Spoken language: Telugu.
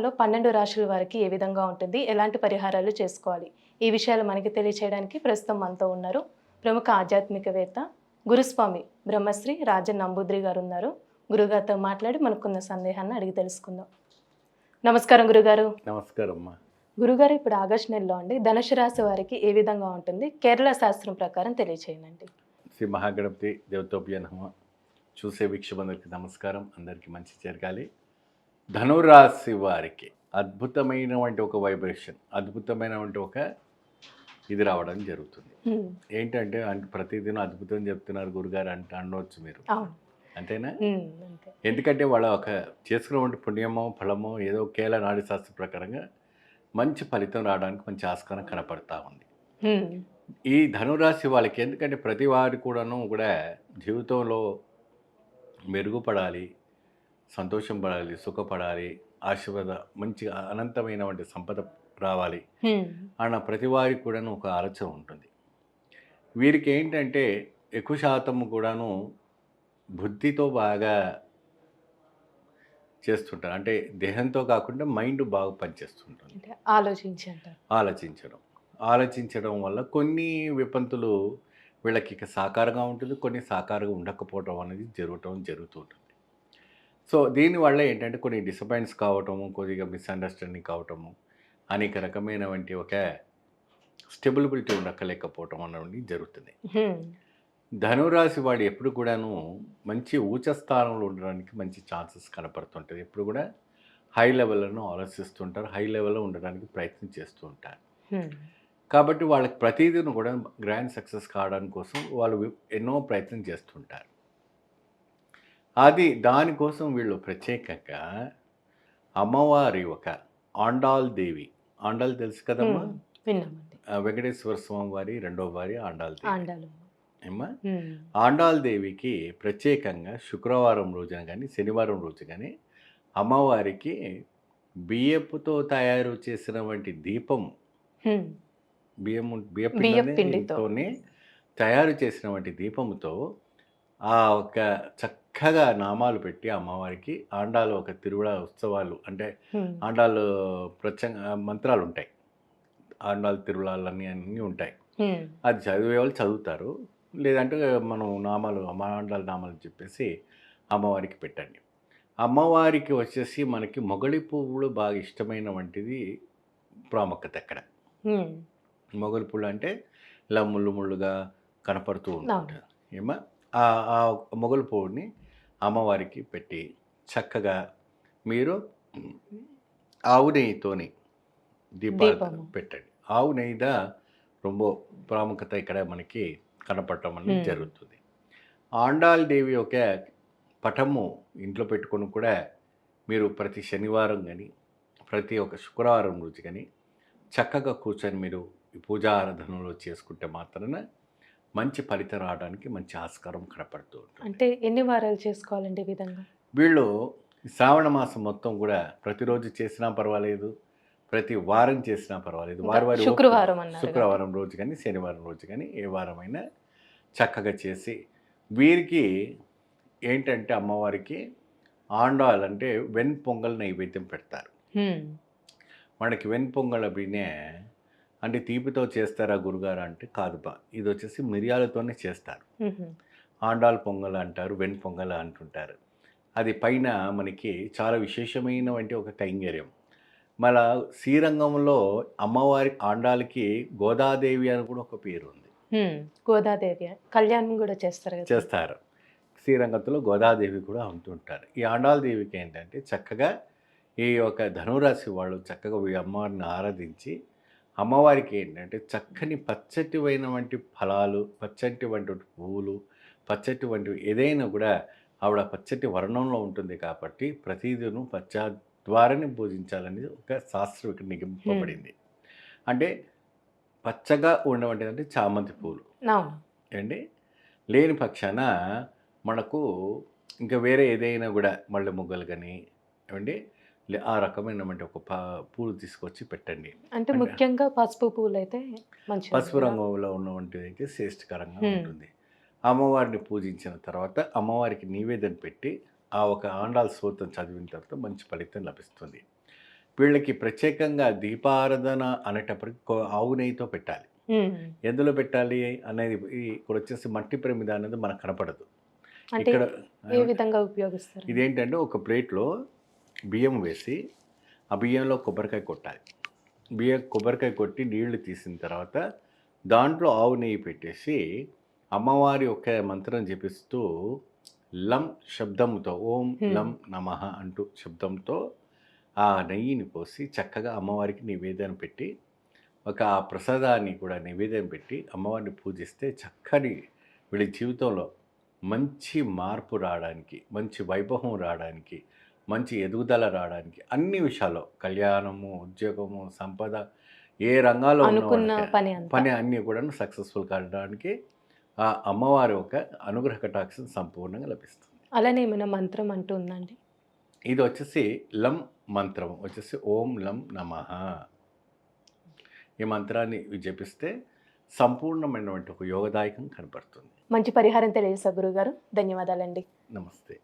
లో 12 రాశుల వారికి ఏ విధంగా ఉంటుంది? ఎలాంటి పరిహారాలు చేసుకోవాలి? ఈ విషయాలు మనకి తెలియచేయడానికి ప్రస్తుతం మనతో ఉన్నారు ప్రముఖ ఆధ్యాత్మికవేత్త గురుస్వామి బ్రహ్మశ్రీ రాజన్ నంబూద్రి గారు ఉన్నారు. గురుగారితో మాట్లాడి మనకున్న సందేహాన్ని అడిగి తెలుసుకుందాం. నమస్కారం గురుగారు. నమస్కారం అమ్మా. గురుగారు, ఇప్పుడు ఆగస్టు నెలలో అండి ధనుసు రాశి వారికి ఏ విధంగా ఉంటుంది? కేరళ శాస్త్రం ప్రకారం తెలియచేయండి. శ్రీ మహాగణపతి దేవతోభ్య నమః. చూసే వీక్షకులందరికీ నమస్కారం. అందరికీ మంచి జరగాలి. ధనురాశి వారికి అద్భుతమైనటువంటి ఒక వైబ్రేషన్, అద్భుతమైనటువంటి ఒక ఇది రావడం జరుగుతుంది. ఏంటంటే ప్రతిదినం అద్భుతం చెప్తున్నారు గురుగారు అంటే అనవచ్చు మీరు, అంతేనా? ఎందుకంటే వాళ్ళ ఒక చేసుకున్నటువంటి పుణ్యమో ఫలమో ఏదో కేరళ నాడి శాస్త్ర ప్రకారంగా మంచి ఫలితం రావడానికి మంచి ఆస్కారం కనపడతా ఉంది ఈ ధనురాశి వాళ్ళకి. ఎందుకంటే ప్రతి వారి కూడాను కూడా జీవితంలో మెరుగుపడాలి, సంతోషం పడాలి, సుఖపడాలి, ఆశీర్వాద మంచి అనంతమైనటువంటి సంపద రావాలి అన్న ప్రతి వారికి కూడాను ఒక ఆలోచన ఉంటుంది. వీరికి ఏంటంటే ఎక్కువ శాతం కూడాను బుద్ధితో బాగా చేస్తుంటారు. అంటే దేహంతో కాకుండా మైండ్ బాగా పనిచేస్తుంటుంది. ఆలోచించడం వల్ల కొన్ని విపంతులు వీళ్ళకి ఇక సాకారంగా ఉంటుంది, కొన్ని సాకారంగా ఉండకపోవడం అనేది జరుగుతూ ఉంటుంది. సో దీనివల్ల ఏంటంటే కొన్ని డిసప్పాయింట్స్ కావటము, కొద్దిగా మిస్అండర్స్టాండింగ్ కావటము, అనేక రకమైనటువంటి ఒక స్టెబిలిటీ ఉండలేకపోవటం అనేది జరుగుతుంది. ధనురాశి వాడు ఎప్పుడు కూడాను మంచి ఊచ స్థానంలో ఉండడానికి మంచి ఛాన్సెస్ కనపడుతుంటుంది. ఎప్పుడు కూడా హై లెవెల్లను ఆలోచిస్తుంటారు, హై లెవెల్లో ఉండడానికి ప్రయత్నం చేస్తూ ఉంటారు. కాబట్టి వాళ్ళకి ప్రతిదీను కూడా గ్రాండ్ సక్సెస్ కావడానికి కోసం వాళ్ళు ఎన్నో ప్రయత్నం చేస్తుంటారు. దానికోసం వీళ్ళు ప్రత్యేకంగా అమ్మవారి ఒక ఆండాల్ దేవి, ఆండాల్ తెలుసు కదమ్మా, వెంకటేశ్వర స్వామి వారి రెండో వారి ఆండాల్ దేవి ఏమ్మా. ఆండాల్ దేవికి ప్రత్యేకంగా శుక్రవారం రోజున కానీ శనివారం రోజు కానీ అమ్మవారికి బియ్యపుతో తయారు చేసినటువంటి దీపం, బియ్యపిండితోనే తయారు చేసినటువంటి దీపముతో ఆ ఒక చక్కగా నామాలు పెట్టి అమ్మవారికి ఆండాలు ఒక తిరువిళ ఉత్సవాలు అంటే ఆండాలు మంత్రాలు ఉంటాయి, ఆండాలు తిరువిళాలు అన్నీ ఉంటాయి. అది చదివే వాళ్ళు చదువుతారు, లేదంటే మనం నామాలు ఆండాల నామాలు చెప్పేసి అమ్మవారికి పెట్టండి. అమ్మవారికి వచ్చేసి మనకి మొగలి పువ్వులు బాగా ఇష్టమైన వంటిది ప్రాముఖ్యత. అక్కడ మొగలి పువ్వులు అంటే ఇలా ముళ్ళుగా కనపడుతూ ఉంటుంది ఏమా. ఆ మొగలి పువ్వుని అమ్మవారికి పెట్టి చక్కగా మీరు ఆవు నెయ్యితోని దీపాలు పెట్టండి. ఆవు నెయ్యిదా ரொம்ப ప్రాముఖ్యత ఇక్కడ మనకి కనపడటం అనేది జరుగుతుంది. ఆండాల్ దేవి ఒక పటము ఇంట్లో పెట్టుకొని కూడా మీరు ప్రతి శనివారం కానీ ప్రతి ఒక్క శుక్రవారం రోజు కానీ చక్కగా కూర్చొని మీరు ఈ పూజా ఆరాధనలో చేసుకుంటే మాత్రాన మంచి ఫలితం రావడానికి మంచి ఆస్కారం కనపడుతూ ఉంటుంది. అంటే ఎన్ని వారాలు చేసుకోవాలండి ఈ విధంగా? వీళ్ళు శ్రావణ మాసం మొత్తం కూడా ప్రతిరోజు చేసినా పర్వాలేదు, ప్రతి వారం చేసినా పర్వాలేదు. వారి శుక్రవారం రోజు కానీ శనివారం రోజు కానీ ఏ వారమైనా చక్కగా చేసి వీరికి ఏంటంటే అమ్మవారికి ఆండాల్ అంటే వెణ్పొంగల్ నైవేద్యం పెడతారు. మనకి వెణ్పొంగల్ బినే అంటే తీపితో చేస్తారా గురుగారు అంటే కాదు బా, ఇది వచ్చేసి మిరియాలతోనే చేస్తారు. ఆండాల్ పొంగల్ అంటారు, వెణ్పొంగల్ అంటుంటారు. అది పైన మనకి చాలా విశేషమైనటువంటి ఒక కైంగర్యం. మళ్ళా శ్రీరంగంలో అమ్మవారి ఆండాలకి గోదాదేవి అని కూడా ఒక పేరు ఉంది. గోదాదేవి కళ్యాణం కూడా చేస్తారు. శ్రీరంగంలో గోదాదేవి కూడా ఉంటుంటారు. ఈ ఆండాల్ దేవికి ఏంటంటే చక్కగా ఈ యొక్క ధనురాశి వాళ్ళు చక్కగా ఈ అమ్మవారిని ఆరాధించి అమ్మవారికి ఏంటంటే చక్కని పచ్చటి వంటి ఫలాలు, పచ్చటి వంటి పువ్వులు, పచ్చటి వంటివి ఏదైనా కూడా ఆవిడ పచ్చటి వర్ణంలో ఉంటుంది. కాబట్టి ప్రతిదినం పచ్చ ద్వారానే పూజించాలని ఒక శాస్త్రం ఇక్కడ నిగింపబడింది. అంటే పచ్చగా ఉండవంటిది అంటే చామంతి పూలు అండి. లేని పక్షాన మనకు ఇంకా వేరే ఏదైనా కూడా మళ్ళీ మొగ్గలు కానీ ఏమండి ఆ రకమైనటువంటి ఒక పూలు తీసుకొచ్చి పెట్టండి. అంటే ముఖ్యంగా పసుపు పూలు అయితే పసుపు రంగులో ఉన్నటువంటిది అయితే శ్రేష్టకరంగా ఉంటుంది. అమ్మవారిని పూజించిన తర్వాత అమ్మవారికి నివేదన పెట్టి ఆ ఒక ఆండాల్ స్తోత్రం చదివిన తర్వాత మంచి ఫలితం లభిస్తుంది. వీళ్ళకి ప్రత్యేకంగా దీపారాధన అనేటప్పటికి ఆవు నెయ్యితో పెట్టాలి. ఎందులో పెట్టాలి అనేది ఇక్కడ వచ్చేసి మట్టి ప్రమిద అనేది మనకు కనపడదు. అంటే ఇక్కడ ఏ విధంగా ఉపయోగిస్తారు? ఇదేంటంటే ఒక ప్లేట్లో బియ్యం వేసి ఆ బియ్యంలో కొబ్బరికాయ కొట్టాలి. కొబ్బరికాయ కొట్టి నీళ్లు తీసిన తర్వాత దాంట్లో ఆవు నెయ్యి పెట్టేసి అమ్మవారి ఒక మంత్రం జపిస్తూ లం శబ్దంతో ఓం లం నమః అంటూ శబ్దంతో ఆ నెయ్యిని పోసి చక్కగా అమ్మవారికి నివేదన పెట్టి ఒక ఆ ప్రసాదాన్ని కూడా నివేదన పెట్టి అమ్మవారిని పూజిస్తే చక్కని వీళ్ళ జీవితంలో మంచి మార్పు రావడానికి, మంచి వైభవం రావడానికి, మంచి ఎదుగుదల రావడానికి, అన్ని విషయాల్లో కళ్యాణము, ఉద్యోగము, సంపద, ఏ రంగాల్లో అనుకున్న పని అన్నీ కూడా సక్సెస్ఫుల్ కావడానికి ఆ అమ్మవారి ఒక అనుగ్రహ కటాక్షం సంపూర్ణంగా లభిస్తుంది. అలానే ఏమైనా మంత్రం అంటూ ఉందండి? ఇది వచ్చేసి లం మంత్రం వచ్చేసి ఓం లం నమః. ఈ మంత్రాన్ని జపిస్తే సంపూర్ణమైనటువంటి ఒక యోగదాయకం కనపడుతుంది. మంచి పరిహారం తెలియజేశారు గురుగారు. ధన్యవాదాలండి. నమస్తే.